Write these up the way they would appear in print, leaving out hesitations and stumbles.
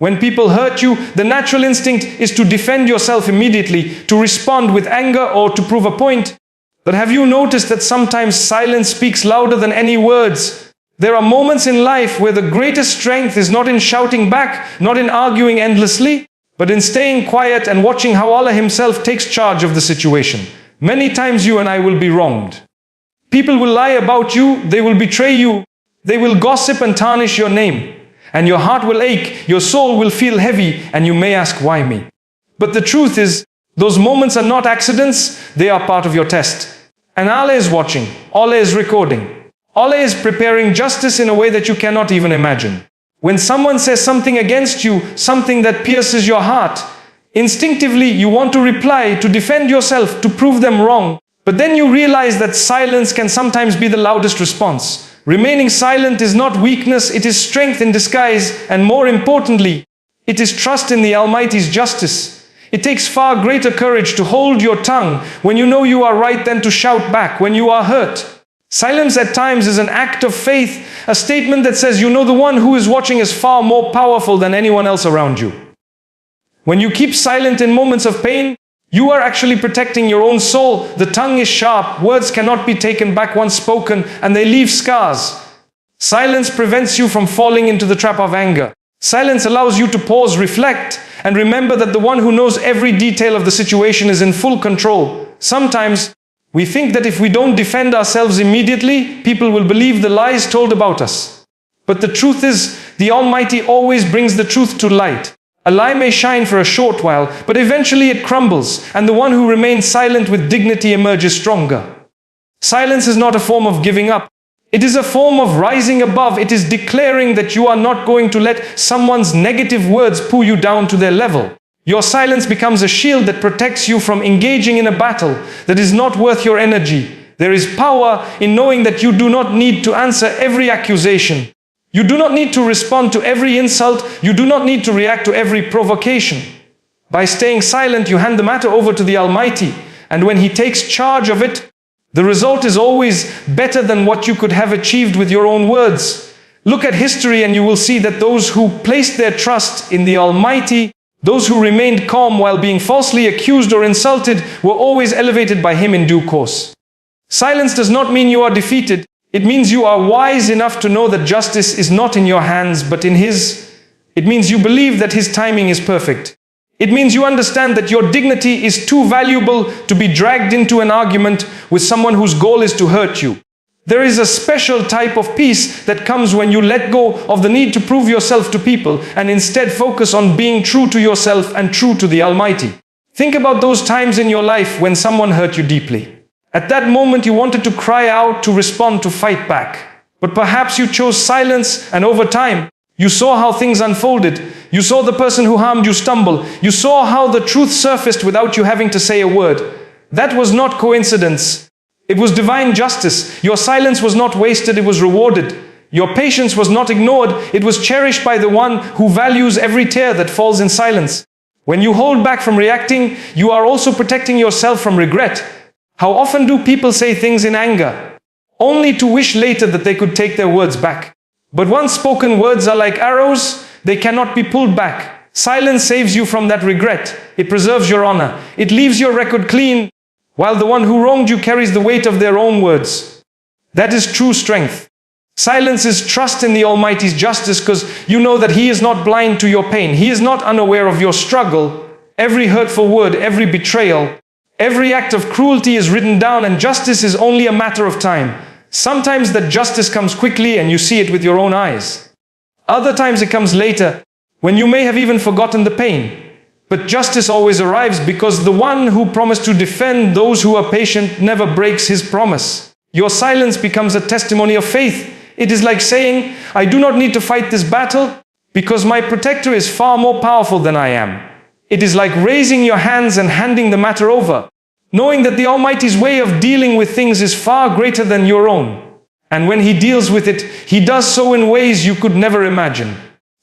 When people hurt you, the natural instinct is to defend yourself immediately, to respond with anger or to prove a point. But have you noticed that sometimes silence speaks louder than any words? There are moments in life where the greatest strength is not in shouting back, not in arguing endlessly, but in staying quiet and watching how Allah Himself takes charge of the situation. Many times you and I will be wronged. People will lie about you, they will betray you, they will gossip and tarnish your name. And your heart will ache, your soul will feel heavy, and you may ask, why me? But the truth is, those moments are not accidents, they are part of your test. And Allah is watching, Allah is recording. Allah is preparing justice in a way that you cannot even imagine. When someone says something against you, something that pierces your heart, instinctively you want to reply, to defend yourself, to prove them wrong. But then you realize that silence can sometimes be the loudest response. Remaining silent is not weakness, it is strength in disguise, and more importantly, it is trust in the Almighty's justice. It takes far greater courage to hold your tongue when you know you are right than to shout back when you are hurt. Silence at times is an act of faith, a statement that says you know the one who is watching is far more powerful than anyone else around you. When you keep silent in moments of pain, you are actually protecting your own soul. The tongue is sharp, words cannot be taken back once spoken, and they leave scars. Silence prevents you from falling into the trap of anger. Silence allows you to pause, reflect, and remember that the one who knows every detail of the situation is in full control. Sometimes, we think that if we don't defend ourselves immediately, people will believe the lies told about us. But the truth is, the Almighty always brings the truth to light. A lie may shine for a short while, but eventually it crumbles, and the one who remains silent with dignity emerges stronger. Silence is not a form of giving up. It is a form of rising above. It is declaring that you are not going to let someone's negative words pull you down to their level. Your silence becomes a shield that protects you from engaging in a battle that is not worth your energy. There is power in knowing that you do not need to answer every accusation. You do not need to respond to every insult. You do not need to react to every provocation. By staying silent, you hand the matter over to the Almighty, and when He takes charge of it, the result is always better than what you could have achieved with your own words. Look at history and you will see that those who placed their trust in the Almighty, those who remained calm while being falsely accused or insulted, were always elevated by Him in due course. Silence does not mean you are defeated. It means you are wise enough to know that justice is not in your hands, but in His. It means you believe that His timing is perfect. It means you understand that your dignity is too valuable to be dragged into an argument with someone whose goal is to hurt you. There is a special type of peace that comes when you let go of the need to prove yourself to people and instead focus on being true to yourself and true to the Almighty. Think about those times in your life when someone hurt you deeply. At that moment you wanted to cry out, to respond, to fight back. But perhaps you chose silence, and over time, you saw how things unfolded. You saw the person who harmed you stumble. You saw how the truth surfaced without you having to say a word. That was not coincidence. It was divine justice. Your silence was not wasted, it was rewarded. Your patience was not ignored, it was cherished by the one who values every tear that falls in silence. When you hold back from reacting, you are also protecting yourself from regret. How often do people say things in anger, only to wish later that they could take their words back? But once spoken words are like arrows, they cannot be pulled back. Silence saves you from that regret. It preserves your honor. It leaves your record clean, while the one who wronged you carries the weight of their own words. That is true strength. Silence is trust in the Almighty's justice, because you know that He is not blind to your pain. He is not unaware of your struggle. Every hurtful word, every betrayal, every act of cruelty is written down, and justice is only a matter of time. Sometimes that justice comes quickly and you see it with your own eyes. Other times it comes later, when you may have even forgotten the pain. But justice always arrives, because the one who promised to defend those who are patient never breaks His promise. Your silence becomes a testimony of faith. It is like saying, I do not need to fight this battle, because my protector is far more powerful than I am. It is like raising your hands and handing the matter over, knowing that the Almighty's way of dealing with things is far greater than your own. And when He deals with it, He does so in ways you could never imagine.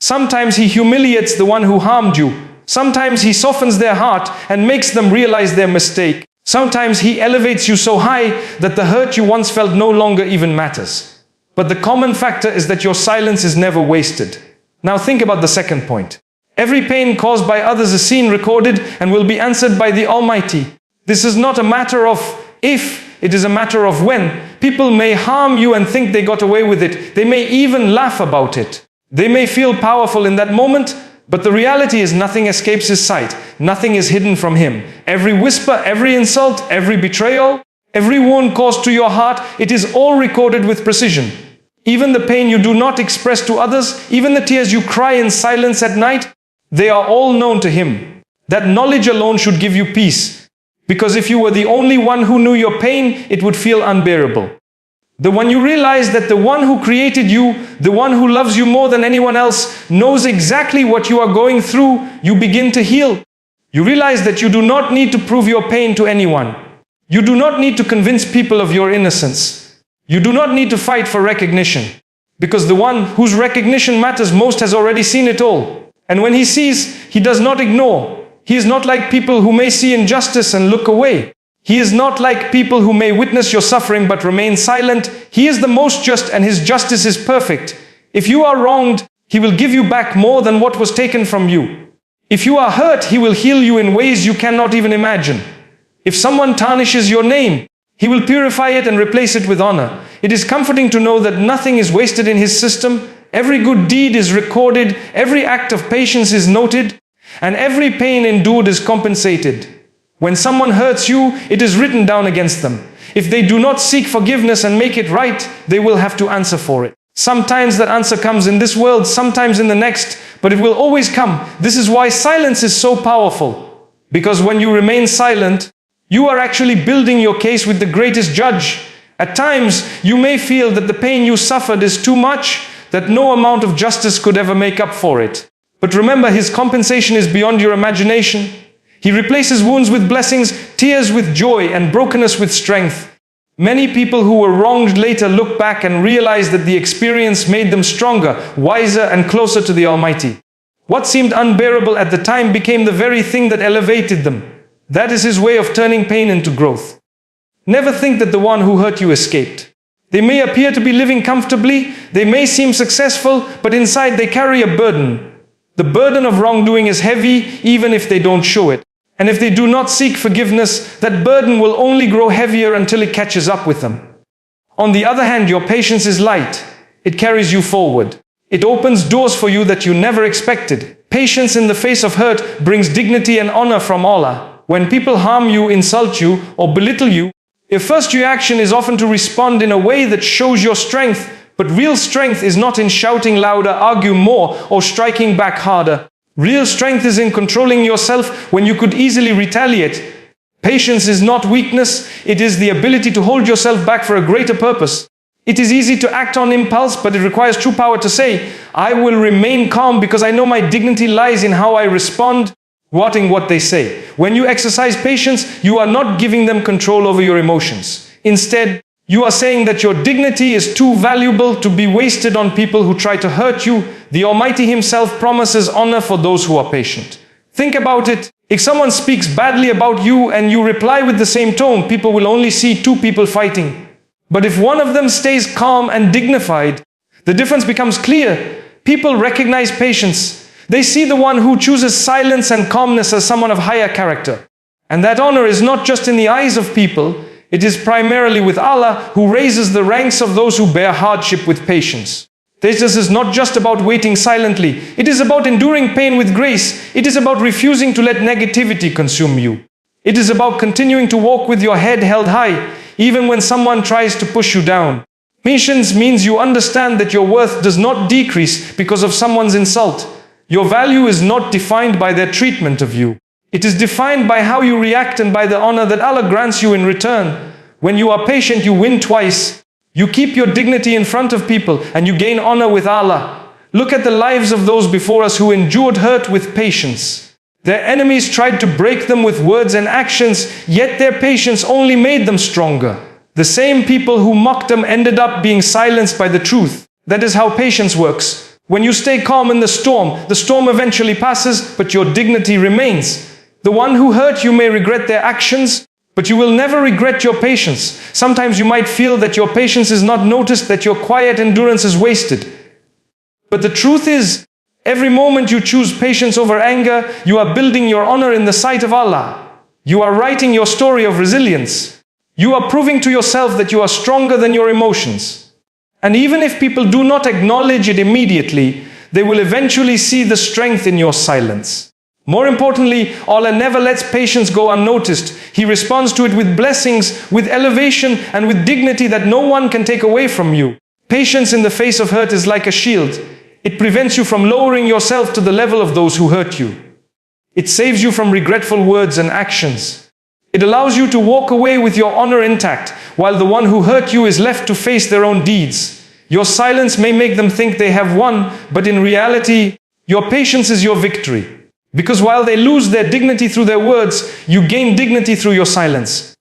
Sometimes He humiliates the one who harmed you. Sometimes He softens their heart and makes them realize their mistake. Sometimes He elevates you so high that the hurt you once felt no longer even matters. But the common factor is that your silence is never wasted. Now think about the second point. Every pain caused by others is seen, recorded, and will be answered by the Almighty. This is not a matter of if, it is a matter of when. People may harm you and think they got away with it. They may even laugh about it. They may feel powerful in that moment, but the reality is nothing escapes His sight. Nothing is hidden from Him. Every whisper, every insult, every betrayal, every wound caused to your heart, it is all recorded with precision. Even the pain you do not express to others, even the tears you cry in silence at night, they are all known to Him. That knowledge alone should give you peace. Because if you were the only one who knew your pain, it would feel unbearable. When you realize that the one who created you, the one who loves you more than anyone else, knows exactly what you are going through, you begin to heal. You realize that you do not need to prove your pain to anyone. You do not need to convince people of your innocence. You do not need to fight for recognition. Because the one whose recognition matters most has already seen it all. And when He sees, He does not ignore. He is not like people who may see injustice and look away. He is not like people who may witness your suffering but remain silent. He is the most just and His justice is perfect. If you are wronged, He will give you back more than what was taken from you. If you are hurt, He will heal you in ways you cannot even imagine. If someone tarnishes your name, He will purify it and replace it with honor. It is comforting to know that nothing is wasted in His system. Every good deed is recorded, every act of patience is noted, and every pain endured is compensated. When someone hurts you, it is written down against them. If they do not seek forgiveness and make it right, they will have to answer for it. Sometimes that answer comes in this world, sometimes in the next, but it will always come. This is why silence is so powerful. Because when you remain silent, you are actually building your case with the greatest judge. At times, you may feel that the pain you suffered is too much, that no amount of justice could ever make up for it. But remember, His compensation is beyond your imagination. He replaces wounds with blessings, tears with joy, and brokenness with strength. Many people who were wronged later look back and realize that the experience made them stronger, wiser, and closer to the Almighty. What seemed unbearable at the time became the very thing that elevated them. That is His way of turning pain into growth. Never think that the one who hurt you escaped. They may appear to be living comfortably, they may seem successful, but inside they carry a burden. The burden of wrongdoing is heavy even if they don't show it. And if they do not seek forgiveness, that burden will only grow heavier until it catches up with them. On the other hand, your patience is light. It carries you forward. It opens doors for you that you never expected. Patience in the face of hurt brings dignity and honor from Allah. When people harm you, insult you, or belittle you, your first reaction is often to respond in a way that shows your strength. But real strength is not in shouting louder, argue more, or striking back harder. Real strength is in controlling yourself when you could easily retaliate. Patience is not weakness, it is the ability to hold yourself back for a greater purpose. It is easy to act on impulse, but it requires true power to say, I will remain calm because I know my dignity lies in how I respond, watching what they say. When you exercise patience, you are not giving them control over your emotions. Instead, you are saying that your dignity is too valuable to be wasted on people who try to hurt you. The Almighty Himself promises honor for those who are patient. Think about it. If someone speaks badly about you and you reply with the same tone, people will only see two people fighting. But if one of them stays calm and dignified, the difference becomes clear. People recognize patience. They see the one who chooses silence and calmness as someone of higher character. And that honor is not just in the eyes of people, it is primarily with Allah who raises the ranks of those who bear hardship with patience. This is not just about waiting silently. It is about enduring pain with grace. It is about refusing to let negativity consume you. It is about continuing to walk with your head held high, even when someone tries to push you down. Patience means you understand that your worth does not decrease because of someone's insult. Your value is not defined by their treatment of you. It is defined by how you react and by the honor that Allah grants you in return. When you are patient, you win twice. You keep your dignity in front of people and you gain honor with Allah. Look at the lives of those before us who endured hurt with patience. Their enemies tried to break them with words and actions, yet their patience only made them stronger. The same people who mocked them ended up being silenced by the truth. That is how patience works. When you stay calm in the storm eventually passes, but your dignity remains. The one who hurt you may regret their actions, but you will never regret your patience. Sometimes you might feel that your patience is not noticed, that your quiet endurance is wasted. But the truth is, Every moment you choose patience over anger, you are building your honor in the sight of Allah. You are writing your story of resilience. You are proving to yourself that you are stronger than your emotions. And even if people do not acknowledge it immediately, they will eventually see the strength in your silence. More importantly, Allah never lets patience go unnoticed. He responds to it with blessings, with elevation, and with dignity that no one can take away from you. Patience in the face of hurt is like a shield. It prevents you from lowering yourself to the level of those who hurt you. It saves you from regretful words and actions. It allows you to walk away with your honor intact, while the one who hurt you is left to face their own deeds. Your silence may make them think they have won, but in reality, your patience is your victory. Because while they lose their dignity through their words, you gain dignity through your silence.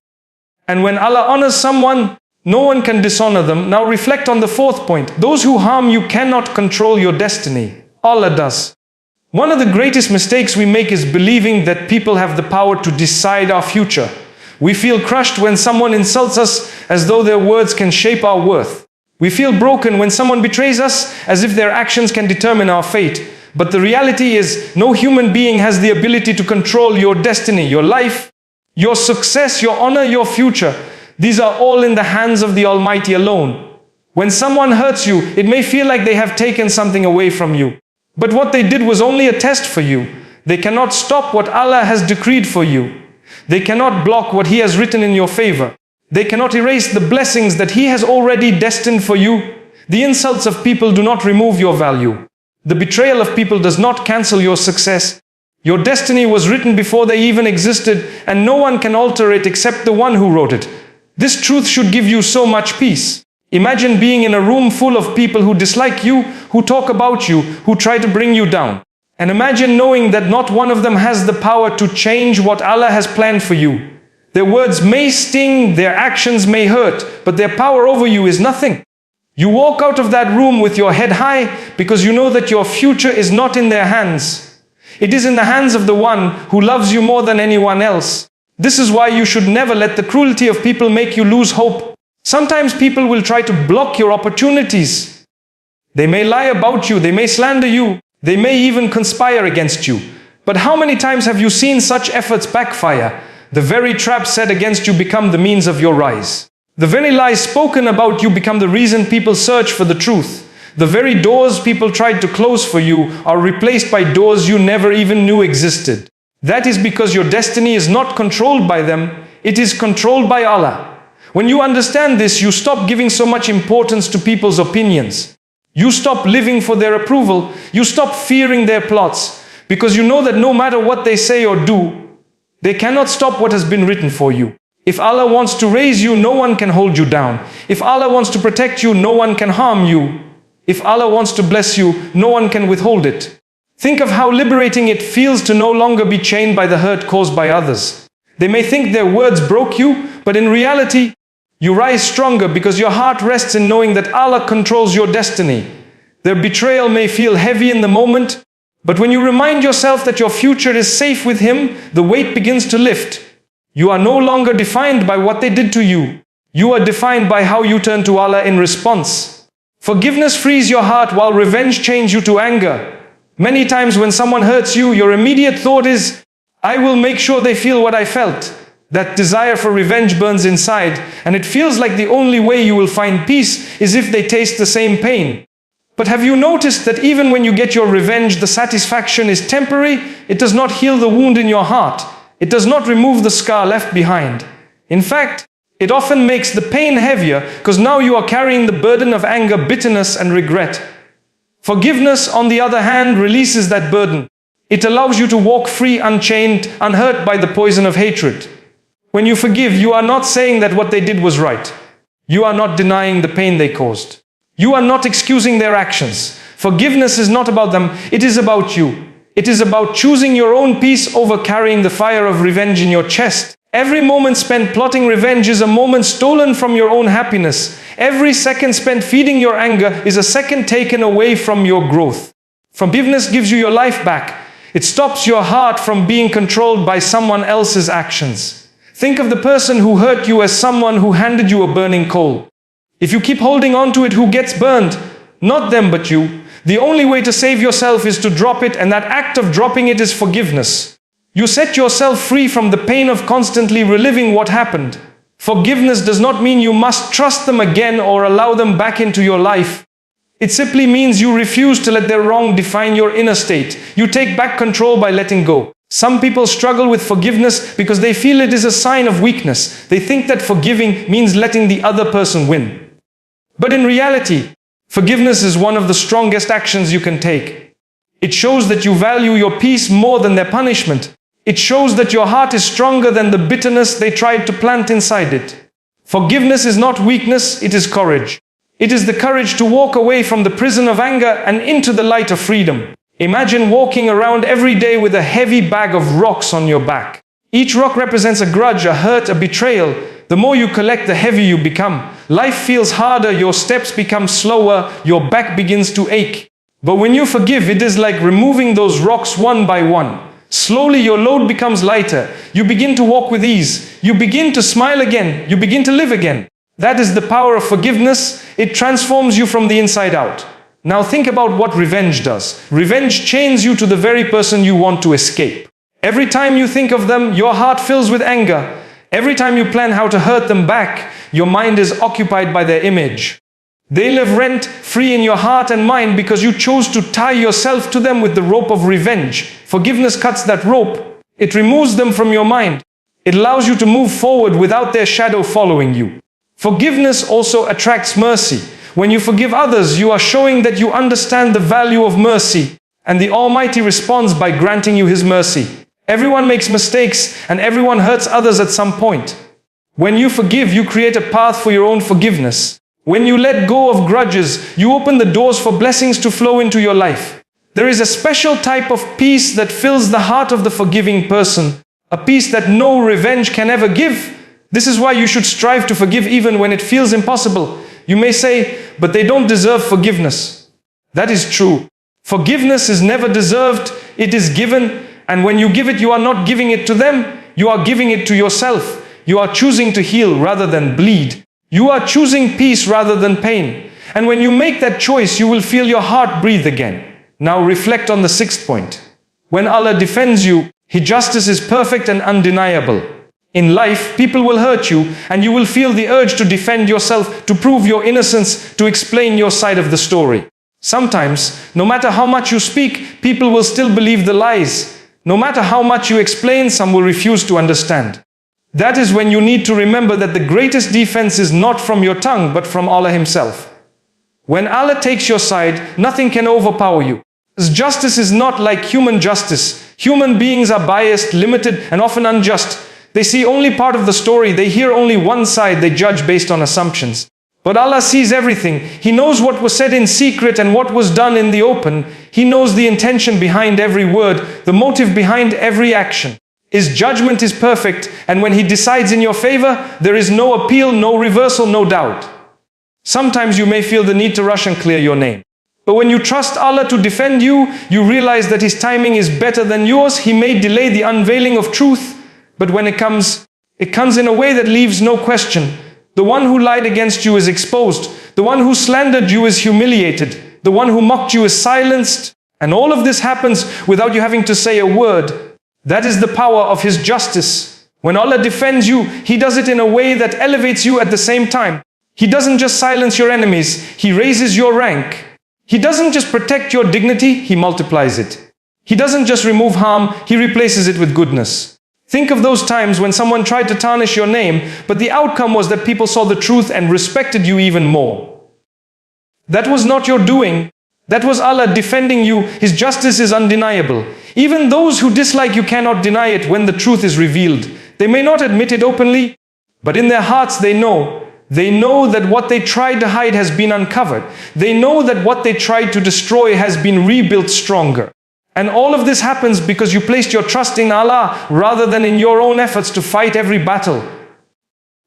And when Allah honors someone, no one can dishonor them. Now reflect on the fourth point. Those who harm you cannot control your destiny. Allah does. One of the greatest mistakes we make is believing that people have the power to decide our future. We feel crushed when someone insults us as though their words can shape our worth. We feel broken when someone betrays us as if their actions can determine our fate. But the reality is, no human being has the ability to control your destiny, your life, your success, your honor, your future. These are all in the hands of the Almighty alone. When someone hurts you, it may feel like they have taken something away from you. But what they did was only a test for you. They cannot stop what Allah has decreed for you. They cannot block what He has written in your favor. They cannot erase the blessings that He has already destined for you. The insults of people do not remove your value. The betrayal of people does not cancel your success. Your destiny was written before they even existed, and no one can alter it except the one who wrote it. This truth should give you so much peace. Imagine being in a room full of people who dislike you, who talk about you, who try to bring you down. And imagine knowing that not one of them has the power to change what Allah has planned for you. Their words may sting, their actions may hurt, but their power over you is nothing. You walk out of that room with your head high because you know that your future is not in their hands. It is in the hands of the one who loves you more than anyone else. This is why you should never let the cruelty of people make you lose hope. Sometimes people will try to block your opportunities. They may lie about you, they may slander you, they may even conspire against you. But how many times have you seen such efforts backfire? The very traps set against you become the means of your rise. The very lies spoken about you become the reason people search for the truth. The very doors people tried to close for you are replaced by doors you never even knew existed. That is because your destiny is not controlled by them, it is controlled by Allah. When you understand this, you stop giving so much importance to people's opinions. You stop living for their approval. You stop fearing their plots, because you know that no matter what they say or do, they cannot stop what has been written for you. If Allah wants to raise you, no one can hold you down. If Allah wants to protect you, no one can harm you. If Allah wants to bless you, no one can withhold it. Think of how liberating it feels to no longer be chained by the hurt caused by others. They may think their words broke you, but in reality, you rise stronger because your heart rests in knowing that Allah controls your destiny. Their betrayal may feel heavy in the moment, but when you remind yourself that your future is safe with Him, the weight begins to lift. You are no longer defined by what they did to you. You are defined by how you turn to Allah in response. Forgiveness frees your heart while revenge chains you to anger. Many times when someone hurts you, your immediate thought is, I will make sure they feel what I felt. That desire for revenge burns inside, and it feels like the only way you will find peace is if they taste the same pain. But have you noticed that even when you get your revenge, the satisfaction is temporary? It does not heal the wound in your heart. It does not remove the scar left behind. In fact, it often makes the pain heavier because now you are carrying the burden of anger, bitterness, and regret. Forgiveness, on the other hand, releases that burden. It allows you to walk free, unchained, unhurt by the poison of hatred. When you forgive, you are not saying that what they did was right. You are not denying the pain they caused. You are not excusing their actions. Forgiveness is not about them, it is about you. It is about choosing your own peace over carrying the fire of revenge in your chest. Every moment spent plotting revenge is a moment stolen from your own happiness. Every second spent feeding your anger is a second taken away from your growth. Forgiveness gives you your life back. It stops your heart from being controlled by someone else's actions. Think of the person who hurt you as someone who handed you a burning coal. If you keep holding on to it, who gets burned? Not them but you. The only way to save yourself is to drop it, and that act of dropping it is forgiveness. You set yourself free from the pain of constantly reliving what happened. Forgiveness does not mean you must trust them again or allow them back into your life. It simply means you refuse to let their wrong define your inner state. You take back control by letting go. Some people struggle with forgiveness because they feel it is a sign of weakness. They think that forgiving means letting the other person win. But in reality, forgiveness is one of the strongest actions you can take. It shows that you value your peace more than their punishment. It shows that your heart is stronger than the bitterness they tried to plant inside it. Forgiveness is not weakness, it is courage. It is the courage to walk away from the prison of anger and into the light of freedom. Imagine walking around every day with a heavy bag of rocks on your back. Each rock represents a grudge, a hurt, a betrayal. The more you collect, the heavier you become. Life feels harder, your steps become slower, your back begins to ache. But when you forgive, it is like removing those rocks one by one. Slowly your load becomes lighter. You begin to walk with ease. You begin to smile again. You begin to live again. That is the power of forgiveness. It transforms you from the inside out. Now think about what revenge does. Revenge chains you to the very person you want to escape. Every time you think of them, your heart fills with anger. Every time you plan how to hurt them back, your mind is occupied by their image. They live rent-free in your heart and mind because you chose to tie yourself to them with the rope of revenge. Forgiveness cuts that rope. It removes them from your mind. It allows you to move forward without their shadow following you. Forgiveness also attracts mercy. When you forgive others, you are showing that you understand the value of mercy, and the Almighty responds by granting you His mercy. Everyone makes mistakes, and everyone hurts others at some point. When you forgive, you create a path for your own forgiveness. When you let go of grudges, you open the doors for blessings to flow into your life. There is a special type of peace that fills the heart of the forgiving person, a peace that no revenge can ever give. This is why you should strive to forgive even when it feels impossible. You may say, but they don't deserve forgiveness. That is true. Forgiveness is never deserved, it is given, and when you give it, you are not giving it to them, you are giving it to yourself. You are choosing to heal rather than bleed. You are choosing peace rather than pain. And when you make that choice, you will feel your heart breathe again. Now reflect on the sixth point. When Allah defends you, His justice is perfect and undeniable. In life, people will hurt you, and you will feel the urge to defend yourself, to prove your innocence, to explain your side of the story. Sometimes, no matter how much you speak, people will still believe the lies. No matter how much you explain, some will refuse to understand. That is when you need to remember that the greatest defense is not from your tongue, but from Allah Himself. When Allah takes your side, nothing can overpower you. His justice is not like human justice. Human beings are biased, limited, and often unjust. They see only part of the story, they hear only one side, they judge based on assumptions. But Allah sees everything. He knows what was said in secret and what was done in the open. He knows the intention behind every word, the motive behind every action. His judgment is perfect, and when He decides in your favor, there is no appeal, no reversal, no doubt. Sometimes you may feel the need to rush and clear your name. But when you trust Allah to defend you, you realize that His timing is better than yours. He may delay the unveiling of truth, but when it comes in a way that leaves no question. The one who lied against you is exposed. The one who slandered you is humiliated. The one who mocked you is silenced. And all of this happens without you having to say a word. That is the power of His justice. When Allah defends you, He does it in a way that elevates you at the same time. He doesn't just silence your enemies, He raises your rank. He doesn't just protect your dignity, He multiplies it. He doesn't just remove harm, He replaces it with goodness. Think of those times when someone tried to tarnish your name, but the outcome was that people saw the truth and respected you even more. That was not your doing. That was Allah defending you. His justice is undeniable. Even those who dislike you cannot deny it when the truth is revealed. They may not admit it openly, but in their hearts they know. They know that what they tried to hide has been uncovered. They know that what they tried to destroy has been rebuilt stronger. And all of this happens because you placed your trust in Allah rather than in your own efforts to fight every battle.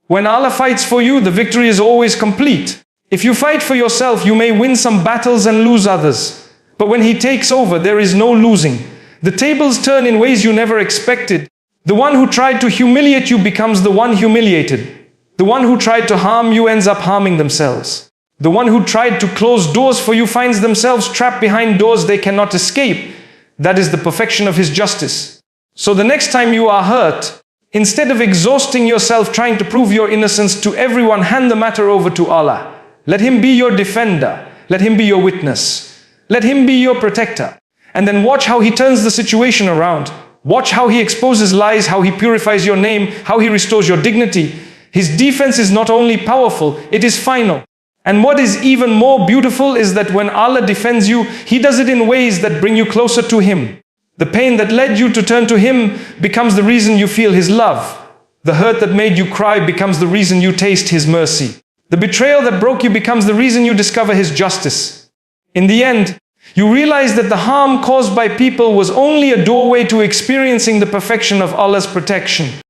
When Allah fights for you, the victory is always complete. If you fight for yourself, you may win some battles and lose others. But when He takes over, there is no losing. The tables turn in ways you never expected. The one who tried to humiliate you becomes the one humiliated. The one who tried to harm you ends up harming themselves. The one who tried to close doors for you finds themselves trapped behind doors they cannot escape. That is the perfection of His justice. So the next time you are hurt, instead of exhausting yourself trying to prove your innocence to everyone, hand the matter over to Allah. Let Him be your defender. Let Him be your witness. Let Him be your protector. And then watch how He turns the situation around. Watch how He exposes lies, how He purifies your name, how He restores your dignity. His defense is not only powerful, it is final. And what is even more beautiful is that when Allah defends you, He does it in ways that bring you closer to Him. The pain that led you to turn to Him becomes the reason you feel His love. The hurt that made you cry becomes the reason you taste His mercy. The betrayal that broke you becomes the reason you discover His justice. In the end, you realize that the harm caused by people was only a doorway to experiencing the perfection of Allah's protection.